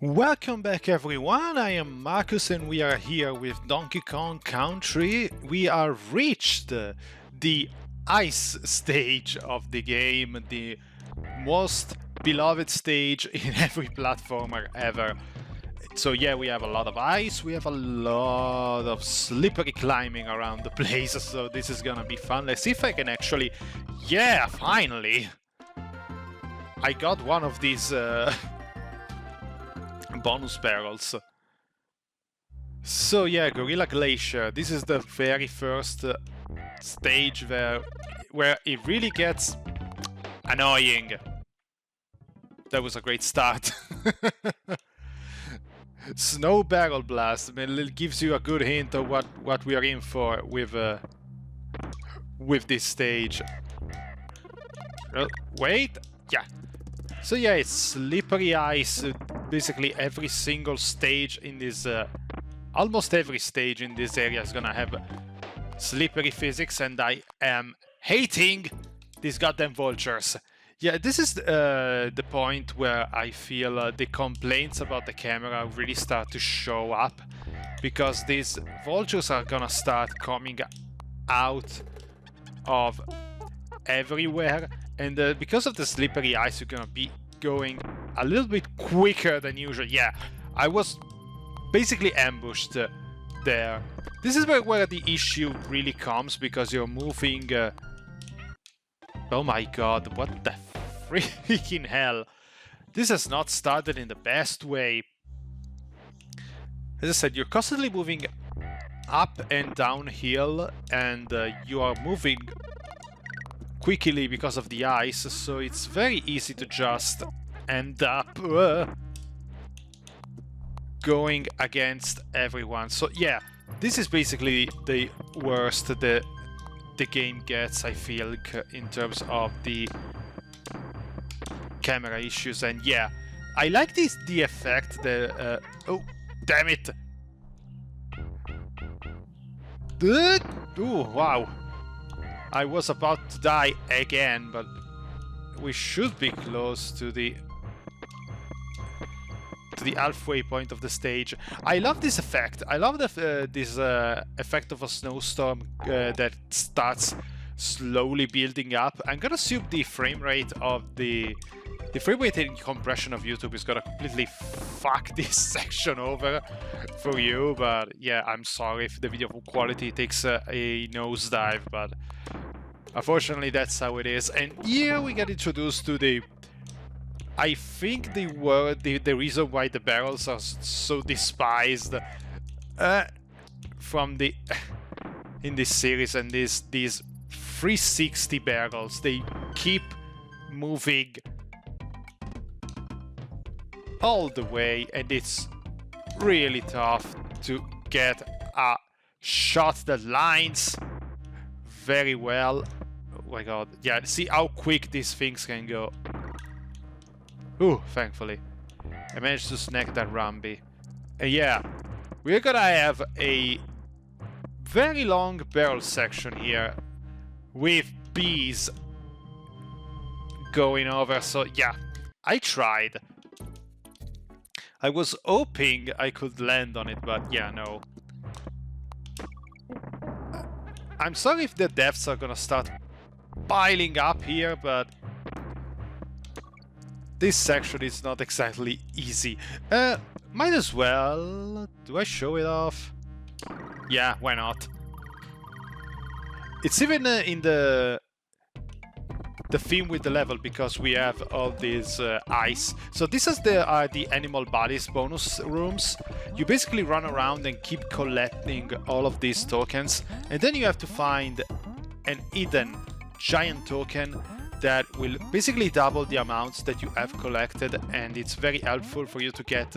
Welcome back everyone, I am Markus and we are here with DonkeyKongCountry. We are reached the ice stage of the game, the most beloved stage in every platformer ever. So yeah, we have a lot of ice, we have a lot of slippery climbing around the place, so this is gonna be fun. Let's see if I can actually... Yeah, finally! I got one of these bonus barrels. So yeah, Gorilla Glacier. This is the very first stage where it really gets annoying. That was a great start. Snow Barrel Blast. I mean, it gives you a good hint of what we are in for with this stage. Wait, yeah. So yeah, it's slippery ice. Basically every single stage in this, almost every stage in this area is gonna have slippery physics, and I am hating these goddamn vultures. Yeah, this is the point where I feel the complaints about the camera really start to show up, because these vultures are gonna start coming out of everywhere, and because of the slippery ice, you're gonna be going a little bit quicker than usual. Yeah, I was basically ambushed there. This is where the issue really comes, because you're moving... Oh my god, what the freaking hell. This has not started in the best way. As I said, you're constantly moving up and downhill, and you are moving quickly because of the ice, so it's very easy to just end up going against everyone. So yeah, this is basically the worst the game gets, I feel, in terms of the camera issues. And yeah, I like the effect, oh damn it. Oh wow, I was about to die again, but we should be close to the halfway point of the stage. I love this effect. I love this effect of a snowstorm that starts slowly building up. I'm gonna assume the frame rate of the frame rate and compression of YouTube is gonna completely fuck this section over for you, but yeah, I'm sorry if the video quality takes a nosedive, but unfortunately that's how it is. And here we get introduced to the... I think the reason why the barrels are so despised from the in this series, and these 360 barrels, they keep moving all the way, and it's really tough to get a shot that lines very well. Oh my god, yeah, see how quick these things can go. Ooh, thankfully I managed to snag that Rambi. Yeah, we're gonna have a very long barrel section here with bees going over. So yeah, I tried. I was hoping I could land on it, but yeah, no. I'm sorry if the deaths are gonna start piling up here, but this section is not exactly easy. Might as well... Do I show it off? Yeah, why not? It's even in the theme with the level, because we have all this ice. So this is the animal bodies bonus rooms. You basically run around and keep collecting all of these tokens, and then you have to find an hidden giant token that will basically double the amounts that you have collected, and it's very helpful for you to get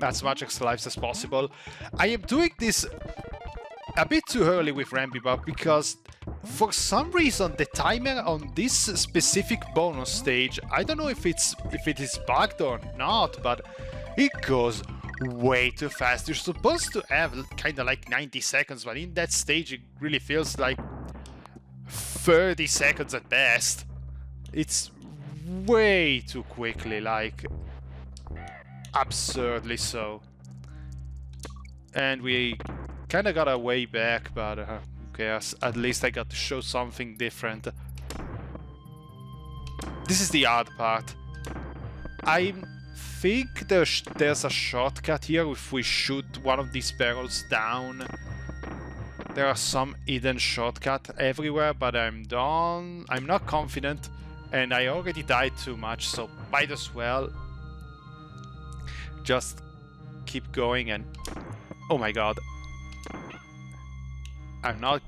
as much extra lives as possible. I am doing this a bit too early with Rambi, because for some reason the timer on this specific bonus stage, I don't know if it is bugged or not, but it goes way too fast. You're supposed to have kind of like 90 seconds, but in that stage it really feels like 30 seconds at best. It's way too quickly, like... absurdly so. And we kind of got our way back, but who cares? At least I got to show something different. This is the hard part. I think there's a shortcut here if we shoot one of these barrels down. There are some hidden shortcuts everywhere, but I'm not confident, and I already died too much, so might as well just keep going. And oh my god, I'm not.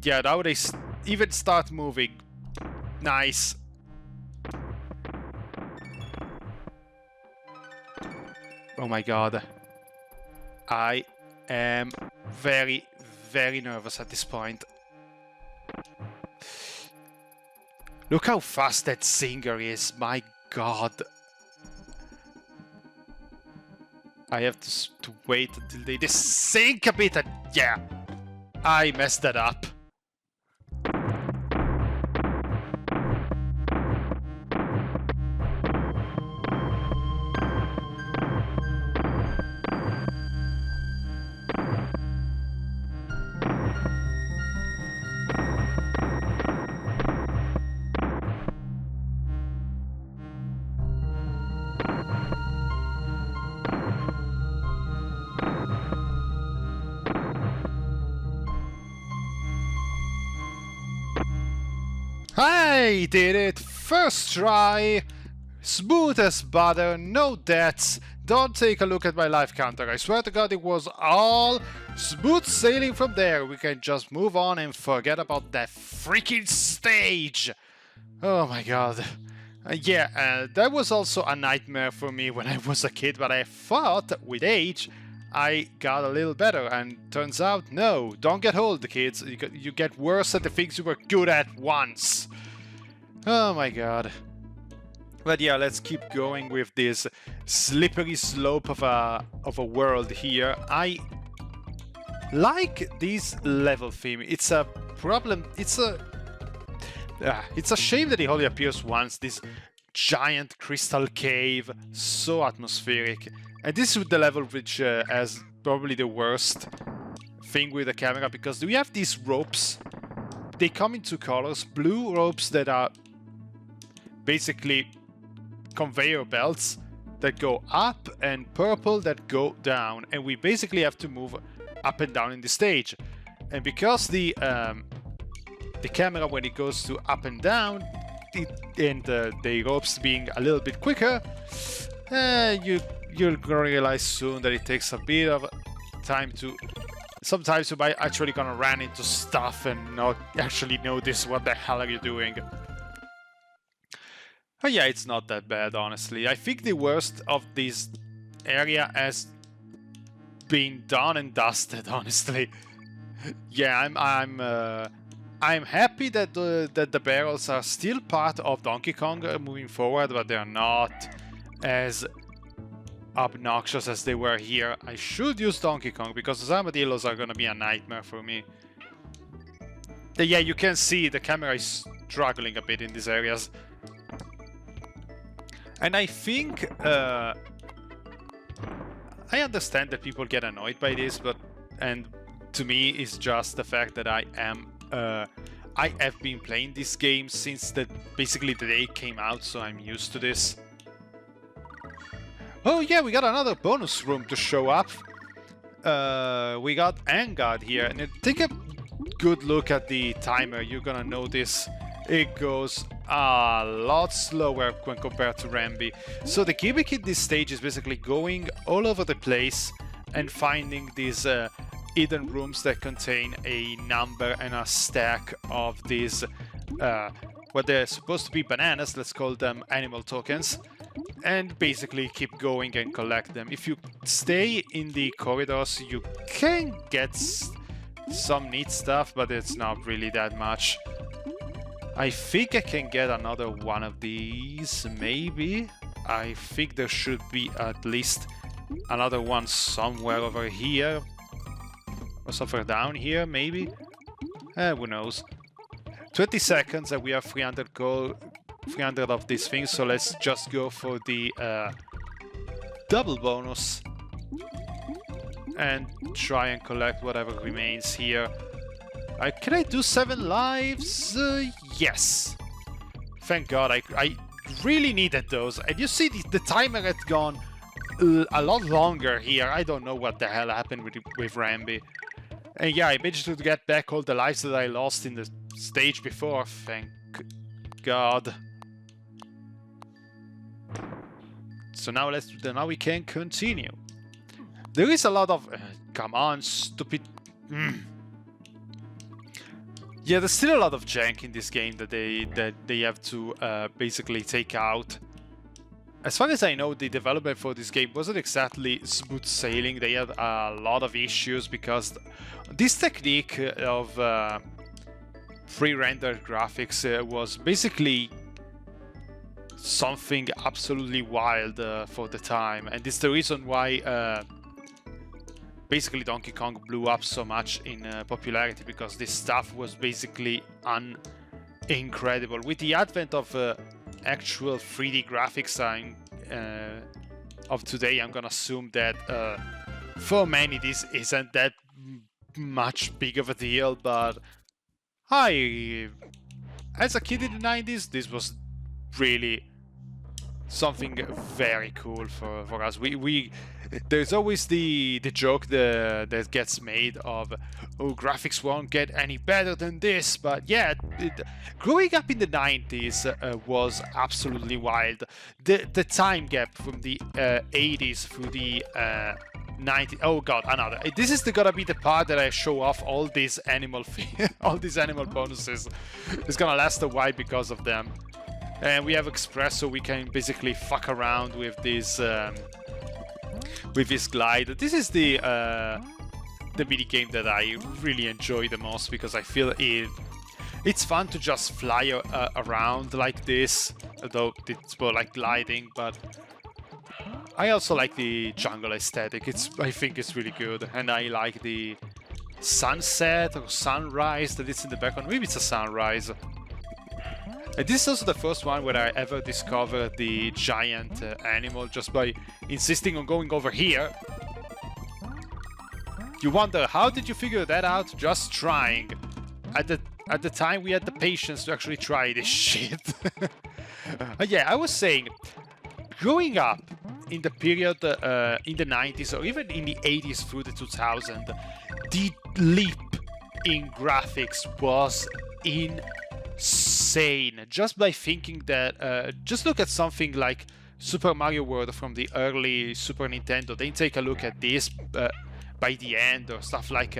Yeah, now they even start moving. Nice. Oh my god, I am very, very nervous at this point. Look how fast that singer is, my god. I have to wait until they sink a bit, and yeah, I messed that up. I did it! First try! Smooth as butter, no deaths. Don't take a look at my life counter. I swear to god it was all smooth sailing from there. We can just move on and forget about that freaking stage. Oh my god. That was also a nightmare for me when I was a kid, but I thought with age I got a little better, and turns out, no, don't get old, kids. You get worse at the things you were good at once. Oh my god. But yeah, let's keep going with this slippery slope of a world here. I like this level theme. It's a problem. It's a shame that it only appears once. This giant crystal cave, so atmospheric. And this is the level which has probably the worst thing with the camera, because we have these ropes. They come in two colors: blue ropes that are basically conveyor belts that go up, and purple that go down, and we basically have to move up and down in the stage. And because the camera, when it goes to up and down, the ropes being a little bit quicker, you'll realize soon that it takes a bit of time to. Sometimes you might actually gonna run into stuff and not actually notice what the hell are you doing. Oh yeah, it's not that bad, honestly. I think the worst of this area has been done and dusted, honestly. Yeah, I'm happy that the barrels are still part of Donkey Kong moving forward, but they're not as obnoxious as they were here. I should use Donkey Kong, because those armadillos are gonna be a nightmare for me. Yeah, you can see the camera is struggling a bit in these areas. And I think I understand that people get annoyed by this, and to me it's just the fact that I have been playing this game since basically the day it came out, so I'm used to this. Oh yeah, we got another bonus room to show up. We got Angard here, and take a good look at the timer. You're gonna notice it goes a lot slower when compared to Rambi. So the gimmick in this stage is basically going all over the place and finding these hidden rooms that contain a number and a stack of these, what they're supposed to be bananas, let's call them animal tokens, and basically keep going and collect them. If you stay in the corridors, you can get some neat stuff, but it's not really that much. I think I can get another one of these, maybe. I think there should be at least another one somewhere over here. Or somewhere down here, maybe? Who knows. 20 seconds and we have 300 of these things, so let's just go for the double bonus and try and collect whatever remains here. Can I do 7 lives? Yes. Thank God, I really needed those. And you see the timer had gone a lot longer here. I don't know what the hell happened with Rambi. And yeah, I managed to get back all the lives that I lost in the stage before. Thank God. So now now we can continue. There is a lot of come on, stupid. Yeah, there's still a lot of jank in this game that they have to basically take out. As far as I know, the development for this game wasn't exactly smooth sailing. They had a lot of issues because this technique of pre-rendered graphics was basically something absolutely wild for the time, and it's the reason why basically Donkey Kong blew up so much in popularity, because this stuff was basically incredible. With the advent of actual 3D graphics of today, I'm gonna assume that for many this isn't that much big of a deal, but as a kid in the 90s, this was really something very cool for us. There's always the joke that gets made of, oh, graphics won't get any better than this, but yeah, growing up in the 90s was absolutely wild. The time gap from the 80s through the 90s. Oh god, another. This is gonna be the part that I show off all these animal bonuses. It's gonna last a while because of them. And we have Express, so we can basically fuck around with this glide. This is the mini game that I really enjoy the most, because I feel it's fun to just fly around like this, although it's more like gliding. But I also like the jungle aesthetic. I think it's really good, and I like the sunset or sunrise that is in the background. Maybe it's a sunrise. And this is also the first one where I ever discovered the giant animal just by insisting on going over here. You wonder, how did you figure that out? Just trying. At the time, we had the patience to actually try this shit. Yeah, I was saying, growing up in the period in the 90s or even in the 80s through the 2000s, the leap in graphics was insane. Just by thinking that, just look at something like Super Mario World from the early Super Nintendo, then take a look at this by the end, or stuff like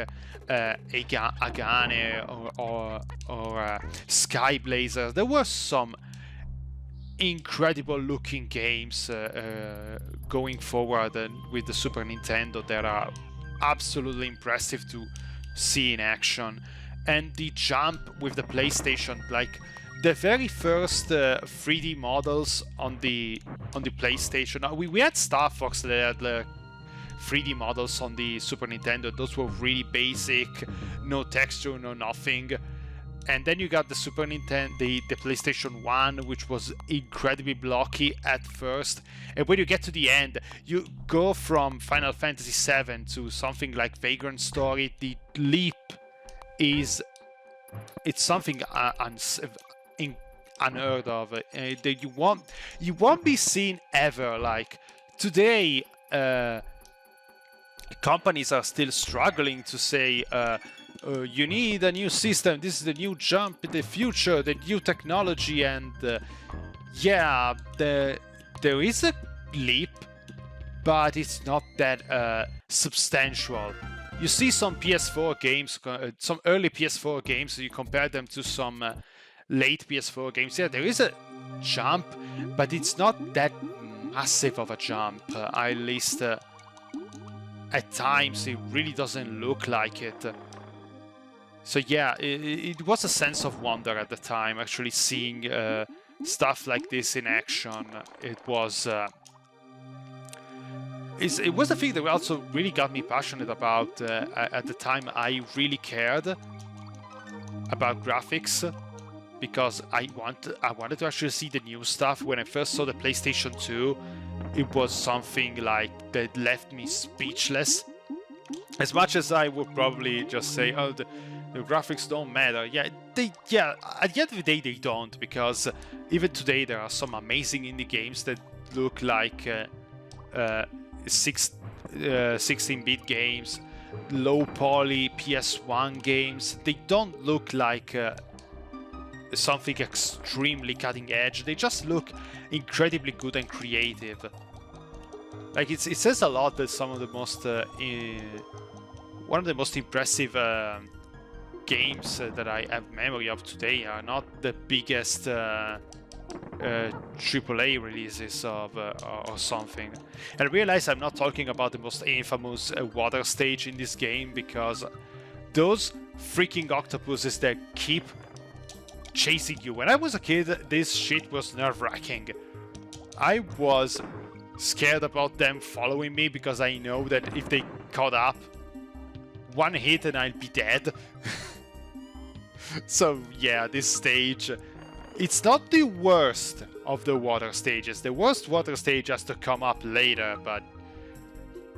Agane or Sky Blazer. There were some incredible looking games going forward with the Super Nintendo that are absolutely impressive to see in action. And the jump with the PlayStation, like the very first 3D models on the PlayStation. We had Star Fox that had 3D models on the Super Nintendo. Those were really basic, no texture, no nothing. And then you got the Super Nintendo, the PlayStation 1, which was incredibly blocky at first. And when you get to the end, you go from Final Fantasy VII to something like Vagrant Story. The leap it's something unheard of. That you won't be seen ever. Like today, companies are still struggling to say, you need a new system, this is the new jump in the future, the new technology, and yeah, there is a leap, but it's not that substantial. You see some PS4 games, some early PS4 games, you compare them to some late PS4 games. Yeah, there is a jump, but it's not that massive of a jump. At least at times it really doesn't look like it. So yeah, it was a sense of wonder at the time, actually seeing stuff like this in action. It was it was a thing that also really got me passionate about. At the time, I really cared about graphics. because I wanted to actually see the new stuff. When I first saw the PlayStation 2, it was something like that left me speechless. As much as I would probably just say, oh, the graphics don't matter. Yeah, at the end of the day they don't, because even today there are some amazing indie games that look like 16-bit games, low poly PS1 games. They don't look like something extremely cutting edge. They just look incredibly good and creative. Like it says a lot that some of the most one of the most impressive games that I have memory of today are not the biggest AAA releases of or something. And I realize I'm not talking about the most infamous water stage in this game, because those freaking octopuses that keep chasing you. When I was a kid, this shit was nerve-wracking. I was scared about them following me, because I know that if they caught up, one hit and I'll be dead. So yeah, this stage, it's not the worst of the water stages. The worst water stage has to come up later, but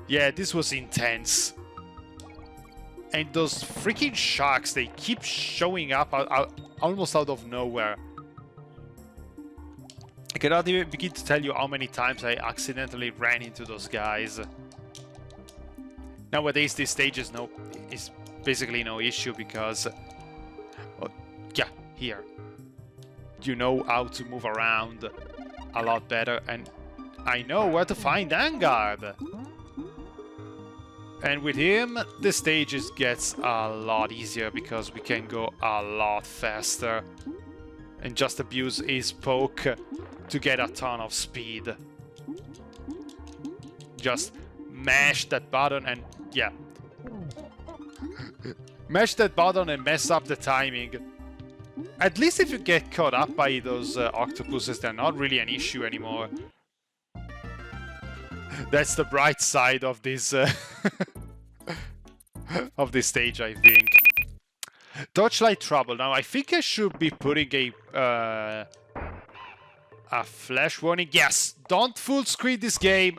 yeah, this was intense. And those freaking sharks, they keep showing up almost out of nowhere. I cannot even begin to tell you how many times I accidentally ran into those guys. Nowadays, this stage is basically no issue, because yeah, here you know how to move around a lot better, and I know where to find Vanguard. And with him, the stages gets a lot easier, because we can go a lot faster and just abuse his poke to get a ton of speed. Just mash that button and yeah. Mash that button and mess up the timing. At least if you get caught up by those octopuses, they're not really an issue anymore. That's the bright side of this of this stage, I think. Torchlight Trouble. Now, I think I should be putting a flash warning. Yes, don't full screen this game.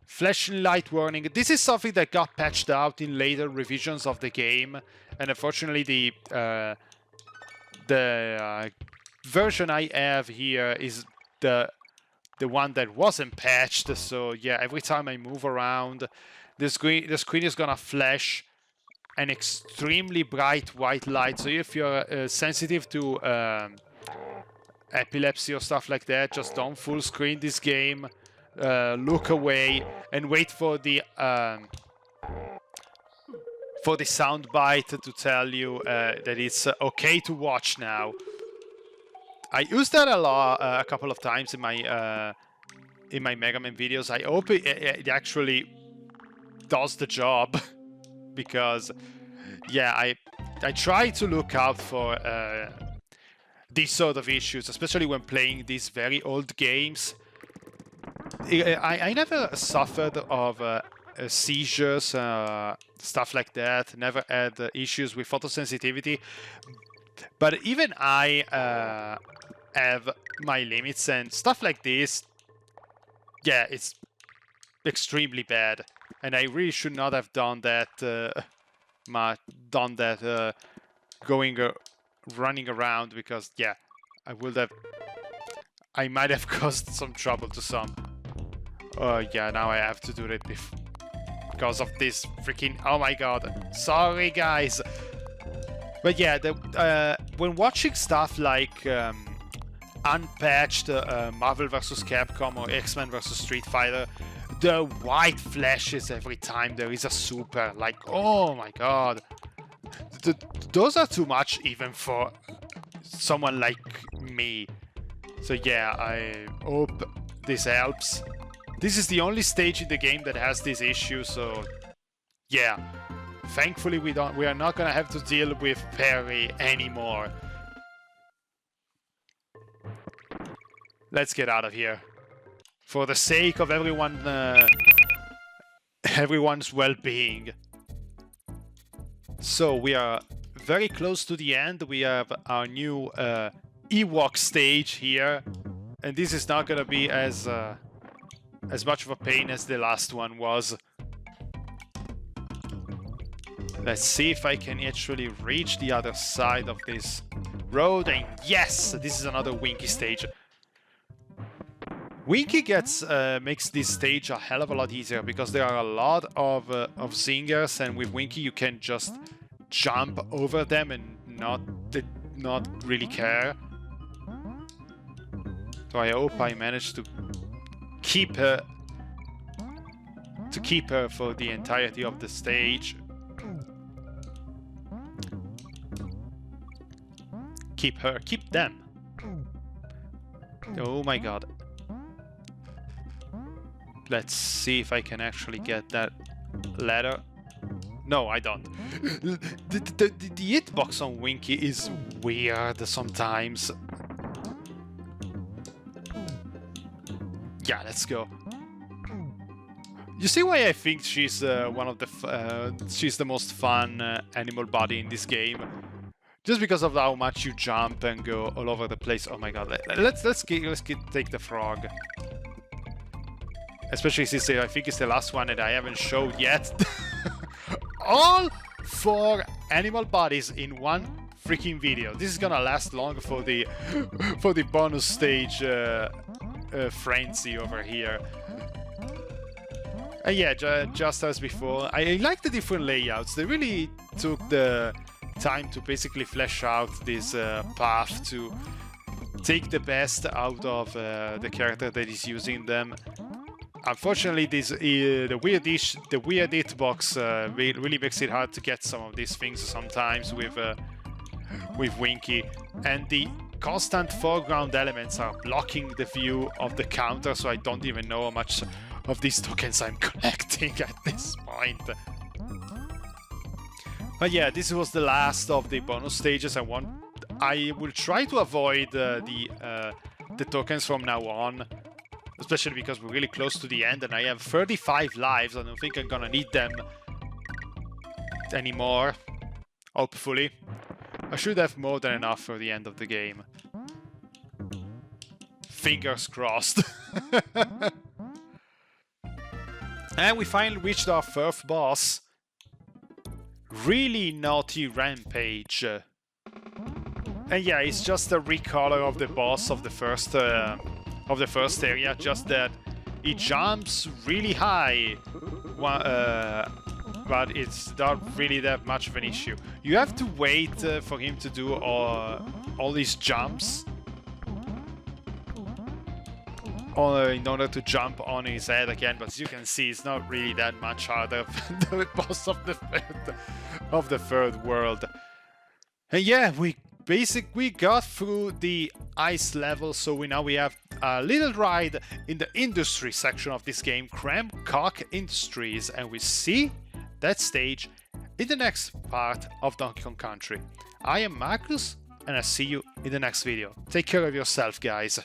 Flashing light warning. This is something that got patched out in later revisions of the game, and unfortunately the version I have here is the one that wasn't patched. So yeah, every time I move around, the screen is gonna flash an extremely bright white light. So if you're sensitive to epilepsy or stuff like that, just don't full screen this game. Look away and wait for the soundbite to tell you that it's okay to watch now. I used that a couple of times in my Mega Man videos. I hope it actually does the job, because yeah, I try to look out for these sort of issues, especially when playing these very old games. I never suffered of seizures, stuff like that. Never had issues with photosensitivity. But even I have my limits, and stuff like this, yeah, it's extremely bad. And I really should not have done that, running around, because yeah, I might have caused some trouble to some. Oh yeah, now I have to do it because of this freaking... Oh my god. Sorry, guys. But yeah, when watching stuff like unpatched Marvel vs. Capcom or X-Men vs. Street Fighter, the white flashes every time there is a super. Like, oh my god. Those are too much even for someone like me. So yeah, I hope this helps. This is the only stage in the game that has this issue, so yeah. Thankfully we are not gonna have to deal with parry anymore. Let's get out of here. For the sake of everyone, everyone's well-being. So we are very close to the end. We have our new Ewok stage here, and this is not gonna be as much of a pain as the last one was. Let's see if I can actually reach the other side of this road, and yes, this is another Winky stage. Winky makes this stage a hell of a lot easier because there are a lot of zingers, and with Winky you can just jump over them and not really care. So I hope I managed to keep her for the entirety of the stage. Keep them. Oh my god. Let's see if I can actually get that ladder. No, I don't. The hitbox on Winky is weird sometimes. Yeah, let's go. You see why I think she's she's the most fun animal body in this game? Just because of how much you jump and go all over the place. Oh my god! Let's take the frog. Especially since I think it's the last one that I haven't showed yet. All 4 animal bodies in one freaking video. This is gonna last long for the bonus stage frenzy over here. Yeah, just as before, I like the different layouts. They really took the time to basically flesh out this path to take the best out of the character that is using them. Unfortunately, the weird hitbox really makes it hard to get some of these things sometimes with Winky, and the constant foreground elements are blocking the view of the counter, so I don't even know how much of these tokens I'm collecting at this point. But yeah, this was the last of the bonus stages. I will try to avoid the tokens from now on, especially because we're really close to the end and I have 35 lives. I don't think I'm gonna need them anymore, hopefully. I should have more than enough for the end of the game. Fingers crossed. And we finally reached our 4th boss. Really naughty Rampage. And yeah, it's just a recolor of the boss of the first area, just that he jumps really high, but it's not really that much of an issue. You have to wait for him to do all these jumps in order to jump on his head again, but as you can see, it's not really that much harder than the boss of the third world. And yeah, we got through the ice level, so now we have a little ride in the industry section of this game, Cramcock Industries, and we see that stage in the next part of Donkey Kong Country. I am Markus, and I'll see you in the next video. Take care of yourself, guys.